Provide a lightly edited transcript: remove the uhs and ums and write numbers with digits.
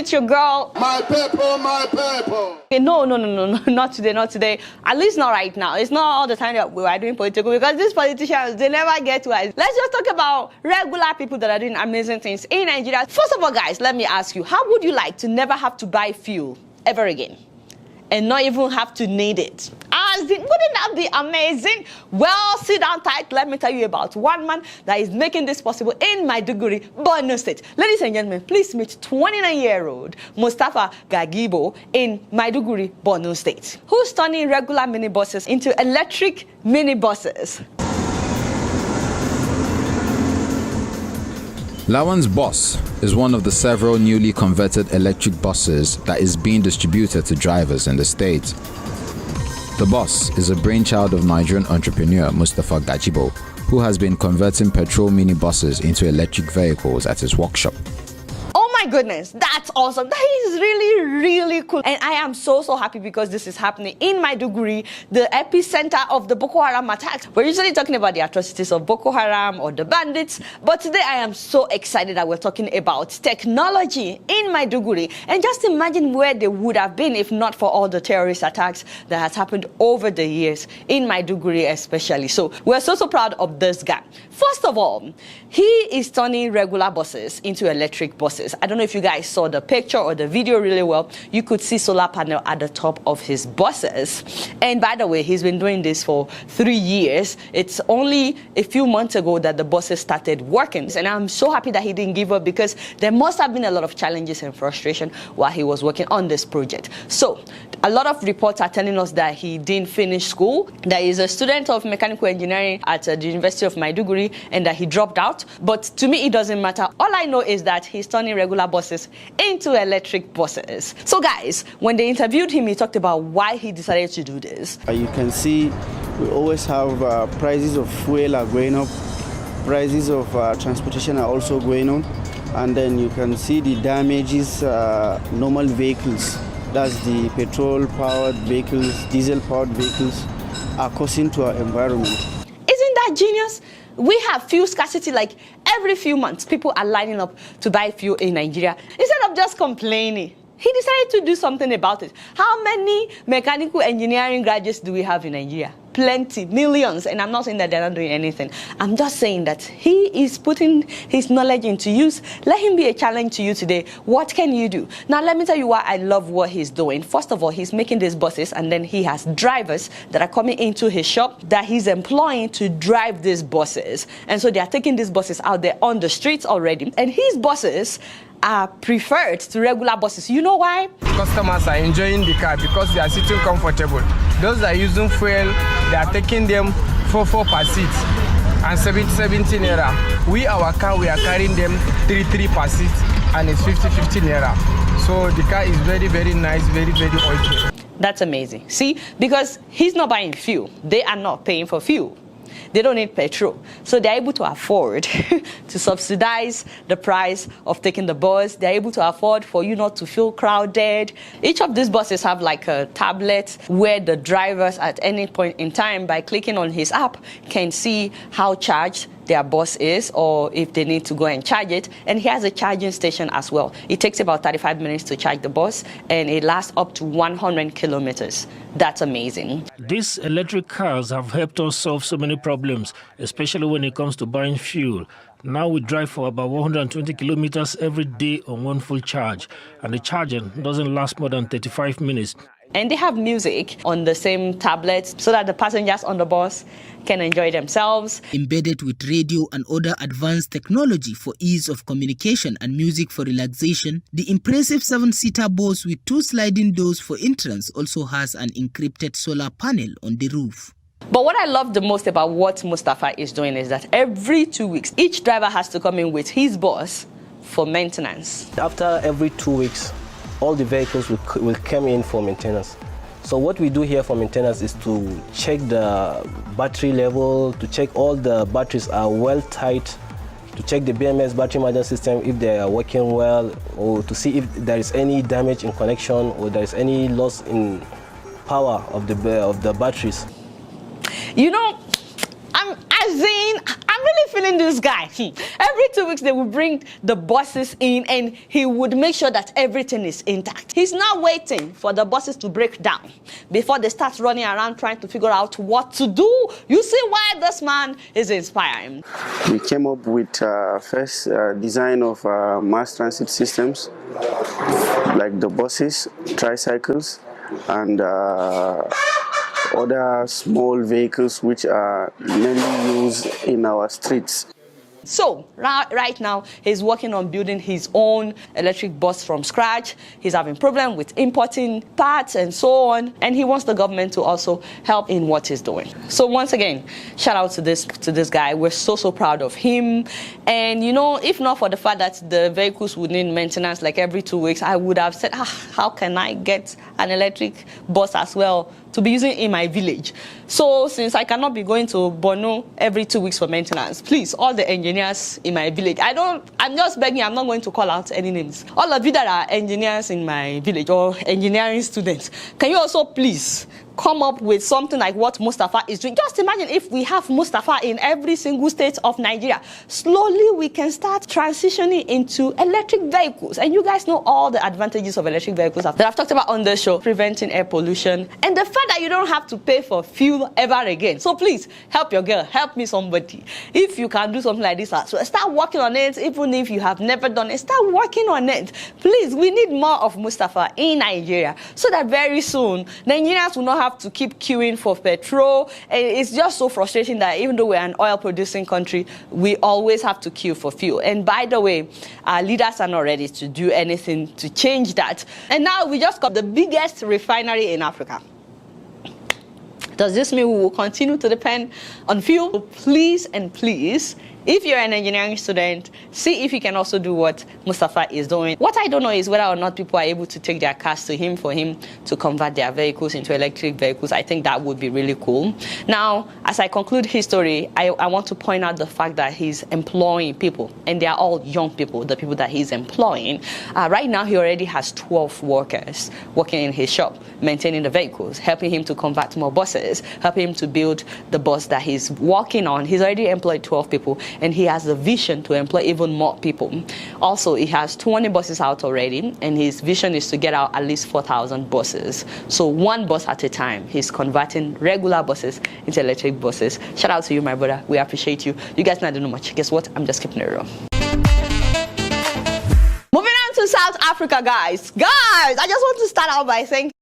it's your girl. My people, my people. Okay, no, not today. At least not right now. It's not all the time that we are doing political, because these politicians, they never get to us. Let's just talk about regular people that are doing amazing things in Nigeria. First of all, guys, let me ask you, how would you like to never have to buy fuel ever again? And not even have to need it. Wouldn't that be amazing? Well, sit down tight. Let me tell you about one man that is making this possible in Maiduguri, Borno State. Ladies and gentlemen, please meet 29-year-old Mustafa Gagibo in Maiduguri, Borno State, who's turning regular minibuses into electric minibuses. Lawan's bus is one of the several newly converted electric buses that is being distributed to drivers in the state. The bus is a brainchild of Nigerian entrepreneur Mustafa Gagibo, who has been converting petrol minibuses into electric vehicles at his workshop. Oh my goodness, that's awesome. That is really cool. And I am so happy because this is happening in Maiduguri, the epicenter of the Boko Haram attacks. We're usually talking about the atrocities of Boko Haram or the bandits, but today I am so excited that we're talking about technology in Maiduguri. And just imagine where they would have been if not for all the terrorist attacks that has happened over the years in Maiduguri especially. So we're so proud of this guy. First of all, he is turning regular buses into electric buses. I don't know if you guys saw the picture or the video really well. You could see solar panel at the top of his buses. And by the way, he's been doing this for 3 years. It's only a few months ago that the buses started working. And I'm so happy that he didn't give up, because there must have been a lot of challenges and frustration while he was working on this project. So a lot of reports are telling us that he didn't finish school, that he's a student of mechanical engineering at the University of Maiduguri, and that he dropped out. But to me, it doesn't matter. All I know is that he's turning regular buses into electric buses. So guys, when they interviewed him, he talked about why he decided to do this. You can see we always have prices of fuel are going up, prices of transportation are also going up, and then you can see the damages normal vehicles, that's the petrol-powered vehicles, diesel-powered vehicles, are causing to our environment. Isn't that genius? We have fuel scarcity. Like every few months, people are lining up to buy fuel in Nigeria. Instead of just complaining, he decided to do something about it. How many mechanical engineering graduates do we have in Nigeria? Plenty, millions. And I'm not saying that they're not doing anything. I'm just saying that he is putting his knowledge into use. Let him be a challenge to you today. What can you do? Now, let me tell you why I love what he's doing. First of all, he's making these buses, and then he has drivers that are coming into his shop that he's employing to drive these buses. And so they are taking these buses out there on the streets already. And his buses are preferred to regular buses. You know why? Customers are enjoying the car because they are sitting comfortable. Those that are using fuel, they are taking them 4 per seat and 70 naira. Our car, we are carrying them 3 per seat, and it's 50 naira. So the car is very nice, very okay. That's amazing. See, because he's not buying fuel. They are not paying for fuel. They don't need petrol. So they're able to afford to subsidize the price of taking the bus. They're able to afford for you not to feel crowded. Each of these buses have like a tablet where the drivers at any point in time, by clicking on his app, can see how charged their bus is, or if they need to go and charge it. And he has a charging station as well. It takes about 35 minutes to charge the bus, and it lasts up to 100 kilometers. That's amazing. These electric cars have helped us solve so many problems, especially when it comes to buying fuel. Now we drive for about 120 kilometers every day on one full charge, and the charging doesn't last more than 35 minutes. And they have music on the same tablet so that the passengers on the bus can enjoy themselves. Embedded with radio and other advanced technology for ease of communication and music for relaxation, the impressive 7-seater bus with 2 sliding doors for entrance also has an encrypted solar panel on the roof. But what I love the most about what Mustafa is doing is that every 2 weeks, each driver has to come in with his bus for maintenance. After every 2 weeks, all the vehicles will come in for maintenance. So what we do here for maintenance is to check the battery level, to check all the batteries are well tight, to check the BMS battery management system if they are working well, or to see if there is any damage in connection or there is any loss in power of the batteries. You know, I'm really feeling this guy. Every 2 weeks, they will bring the buses in and he would make sure that everything is intact. He's now waiting for the buses to break down before they start running around trying to figure out what to do. You see why this man is inspiring. We came up with first design of mass transit systems, like the buses, tricycles, and other small vehicles which are mainly used in our streets. So right now, he's working on building his own electric bus from scratch. He's having problem with importing parts and so on. And he wants the government to also help in what he's doing. So once again, shout out to this guy. We're so proud of him. And you know, if not for the fact that the vehicles would need maintenance like every 2 weeks, I would have said, how can I get an electric bus as well to be using in my village? So since I cannot be going to Bono every 2 weeks for maintenance, please, all the engineers in my village, I'm just begging, I'm not going to call out any names. All of you that are engineers in my village or engineering students, can you also please come up with something like what Mustafa is doing? Just imagine if we have Mustafa in every single state of Nigeria. Slowly we can start transitioning into electric vehicles. And you guys know all the advantages of electric vehicles that I've talked about on the show, preventing air pollution and the fact that you don't have to pay for fuel ever again. So please help your girl, help me somebody. If you can do something like this, so start working on it. Even if you have never done it, start working on it. Please, we need more of Mustafa in Nigeria so that very soon Nigerians will not have to keep queuing for petrol. And it's just so frustrating that even though we're an oil producing country, we always have to queue for fuel. And by the way, our leaders are not ready to do anything to change that. And now we just got the biggest refinery in Africa. Does this mean we will continue to depend on fuel? Please and please, if you're an engineering student, see if you can also do what Mustafa is doing. What I don't know is whether or not people are able to take their cars to him for him to convert their vehicles into electric vehicles. I think that would be really cool. Now, as I conclude his story, I want to point out the fact that he's employing people, and they are all young people, the people that he's employing. Right now, he already has 12 workers working in his shop, maintaining the vehicles, helping him to convert more buses, helping him to build the bus that he's working on. He's already employed 12 people. And he has the vision to employ even more people. Also, he has 20 buses out already, and his vision is to get out at least 4,000 buses. So one bus at a time, he's converting regular buses into electric buses. Shout out to you, my brother. We appreciate you. You guys not do much. Guess what? I'm just keeping it real. Moving on to South Africa, guys. I just want to start out by saying